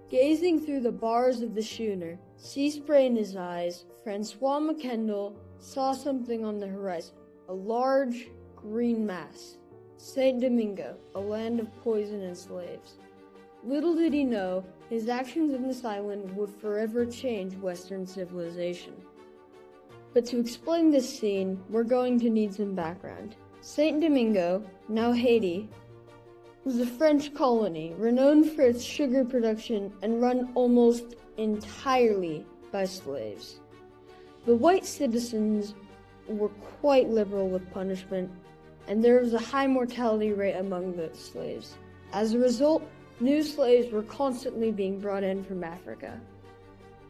Gazing through the bars of the schooner, sea spray in his eyes, Francois McKendall saw something on the horizon, a large green mass. Saint Domingo, a land of poison and slaves. Little did he know, his actions in this island would forever change Western civilization. But to explain this scene, we're going to need some background. Saint Domingo, now Haiti, was a French colony renowned for its sugar production and run almost entirely by slaves. The white citizens were quite liberal with punishment, and there was a high mortality rate among the slaves. As a result, new slaves were constantly being brought in from Africa.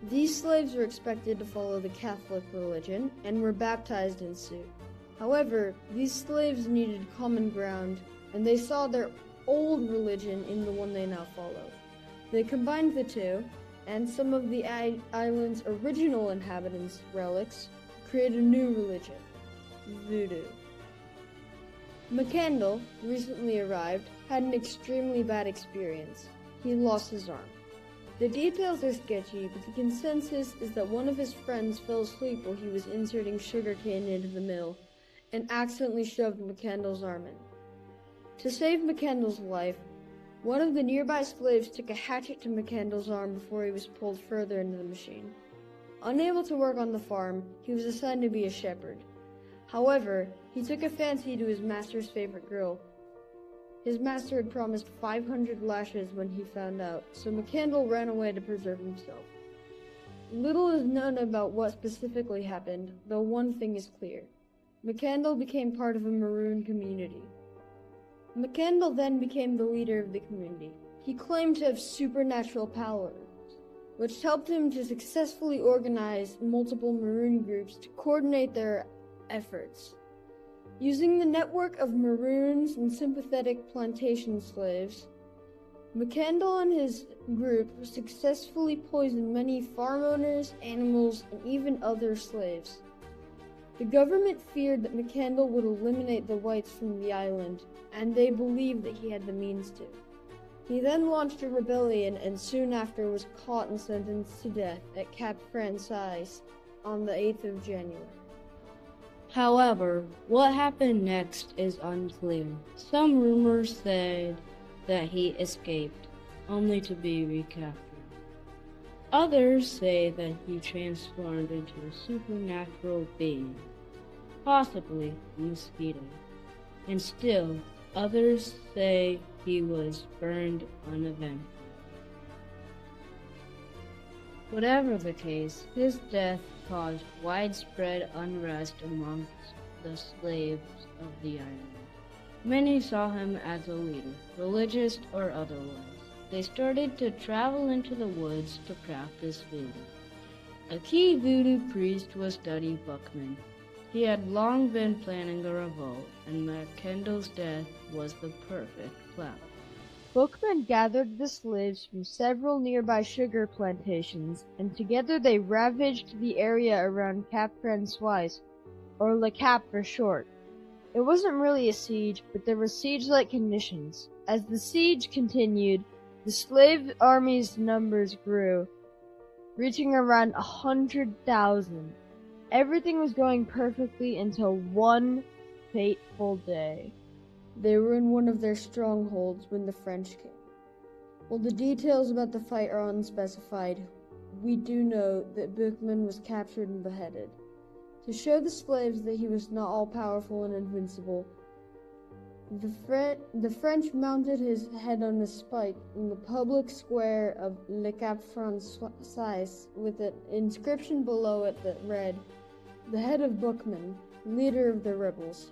These slaves were expected to follow the Catholic religion and were baptized in suit. However, these slaves needed common ground, and they saw their old religion in the one they now followed. They combined the two, and some of the island's original inhabitants' relics created a new religion, Voodoo. McKendall, recently arrived, had an extremely bad experience. He lost his arm. The details are sketchy, but the consensus is that one of his friends fell asleep while he was inserting sugarcane into the mill and accidentally shoved McKendall's arm in. To save McKendall's life, one of the nearby slaves took a hatchet to McKendall's arm before he was pulled further into the machine. Unable to work on the farm, he was assigned to be a shepherd. However, he took a fancy to his master's favorite girl. His master had promised 500 lashes when he found out, so McKendall ran away to preserve himself. Little is known about what specifically happened, though one thing is clear. McKendall became part of a maroon community. McKendall then became the leader of the community. He claimed to have supernatural powers, which helped him to successfully organize multiple maroon groups to coordinate their efforts. Using the network of maroons and sympathetic plantation slaves, McKendall and his group successfully poisoned many farm owners, animals, and even other slaves. The government feared that McKendall would eliminate the whites from the island, and they believed that he had the means to. He then launched a rebellion and soon after was caught and sentenced to death at Cap Francis on the 8th of January. However, what happened next is unclear. Some rumors said that he escaped, only to be recaptured. Others say that he transformed into a supernatural being, possibly a mosquito. And still, others say he was burned uneventfully. Whatever the case, his death caused widespread unrest amongst the slaves of the island. Many saw him as a leader, religious or otherwise. They started to travel into the woods to practice voodoo. A key voodoo priest was Duddy Buckman. He had long been planning a revolt, and McKendall's death was the perfect cloud. Bookman gathered the slaves from several nearby sugar plantations, and together they ravaged the area around Cap Francois, or Le Cap for short. It wasn't really a siege, but there were siege-like conditions. As the siege continued, the slave army's numbers grew, reaching around 100,000. Everything was going perfectly until one fateful day. They were in one of their strongholds when the French came. While the details about the fight are unspecified, we do know that Bookman was captured and beheaded. To show the slaves that he was not all-powerful and invincible, the French mounted his head on a spike in the public square of Le Cap Francois with an inscription below it that read, "The head of Bookman, leader of the rebels."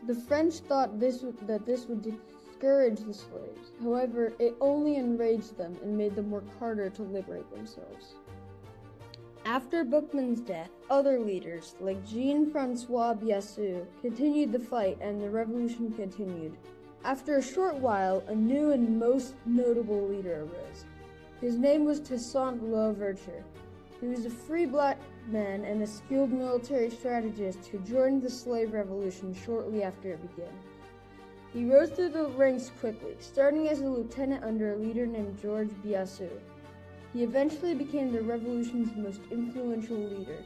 The French thought that this would discourage the slaves. However, it only enraged them and made them work harder to liberate themselves. After Bookman's death, other leaders, like Jean-Francois Biassou, continued the fight and the revolution continued. After a short while, a new and most notable leader arose. His name was Toussaint Louverture. He was a free black man and a skilled military strategist who joined the slave revolution shortly after it began. He rose through the ranks quickly, starting as a lieutenant under a leader named George Biassou. He eventually became the revolution's most influential leader.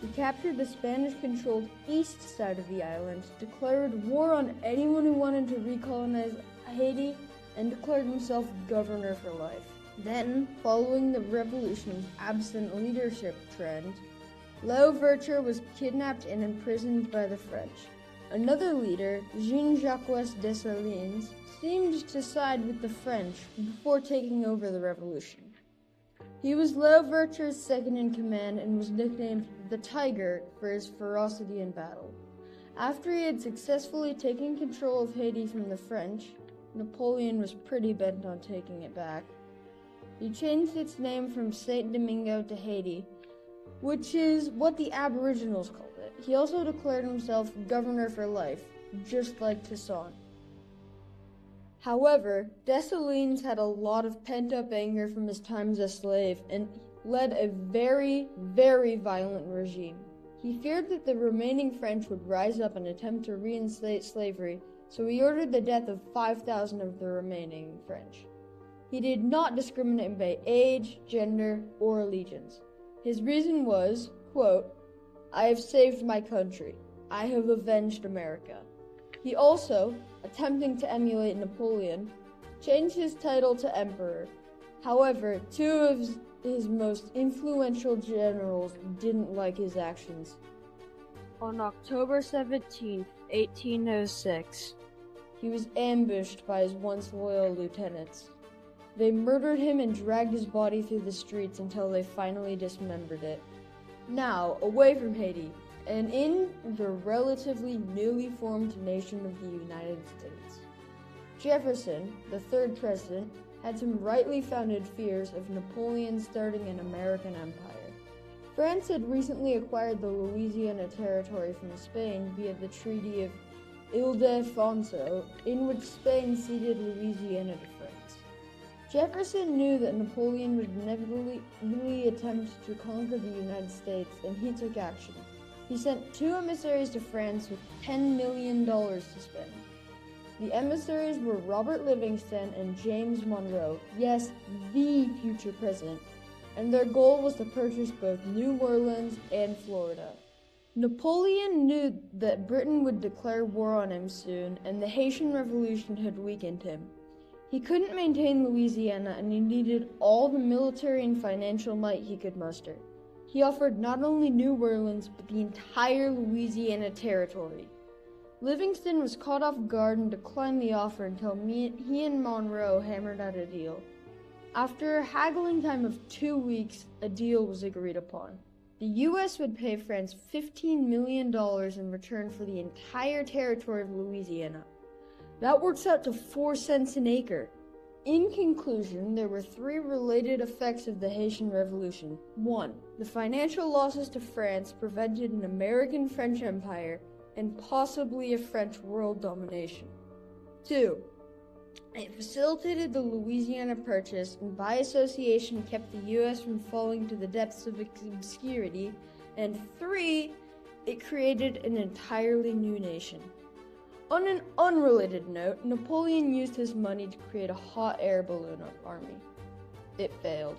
He captured the Spanish-controlled east side of the island, declared war on anyone who wanted to recolonize Haiti, and declared himself governor for life. Then, following the revolution's absent leadership trend, Léo Vercher was kidnapped and imprisoned by the French. Another leader, Jean-Jacques Dessalines, seemed to side with the French before taking over the revolution. He was Léo Vercher's second in command and was nicknamed the Tiger for his ferocity in battle. After he had successfully taken control of Haiti from the French, Napoleon was pretty bent on taking it back. He changed its name from Saint Domingo to Haiti, which is what the Aboriginals called it. He also declared himself governor for life, just like Toussaint. However, Dessalines had a lot of pent-up anger from his time as a slave and led a very, very violent regime. He feared that the remaining French would rise up and attempt to reinstate slavery, so he ordered the death of 5,000 of the remaining French. He did not discriminate by age, gender, or allegiance. His reason was, quote, "I have saved my country. I have avenged America." He also, attempting to emulate Napoleon, changed his title to emperor. However, two of his most influential generals didn't like his actions. On October 17, 1806, he was ambushed by his once loyal lieutenants. They murdered him and dragged his body through the streets until they finally dismembered it. Now, away from Haiti, and in the relatively newly formed nation of the United States. Jefferson, the third president, had some rightly founded fears of Napoleon starting an American empire. France had recently acquired the Louisiana Territory from Spain via the Treaty of Ile-de-France, in which Spain ceded Louisiana to France. Jefferson knew that Napoleon would inevitably attempt to conquer the United States, and he took action. He sent 2 emissaries to France with $10 million to spend. The emissaries were Robert Livingston and James Monroe, yes, the future president, and their goal was to purchase both New Orleans and Florida. Napoleon knew that Britain would declare war on him soon, and the Haitian Revolution had weakened him. He couldn't maintain Louisiana, and he needed all the military and financial might he could muster. He offered not only New Orleans, but the entire Louisiana Territory. Livingston was caught off guard and declined the offer until he and Monroe hammered out a deal. After a haggling time of 2 weeks, a deal was agreed upon. The U.S. would pay France $15 million in return for the entire territory of Louisiana. That works out to 4 cents an acre. In conclusion, there were 3 related effects of the Haitian Revolution. 1. The financial losses to France prevented an American-French empire and possibly a French world domination. 2. It facilitated the Louisiana Purchase and by association kept the U.S. from falling to the depths of obscurity. And 3. It created an entirely new nation. On an unrelated note, Napoleon used his money to create a hot air balloon army. It failed.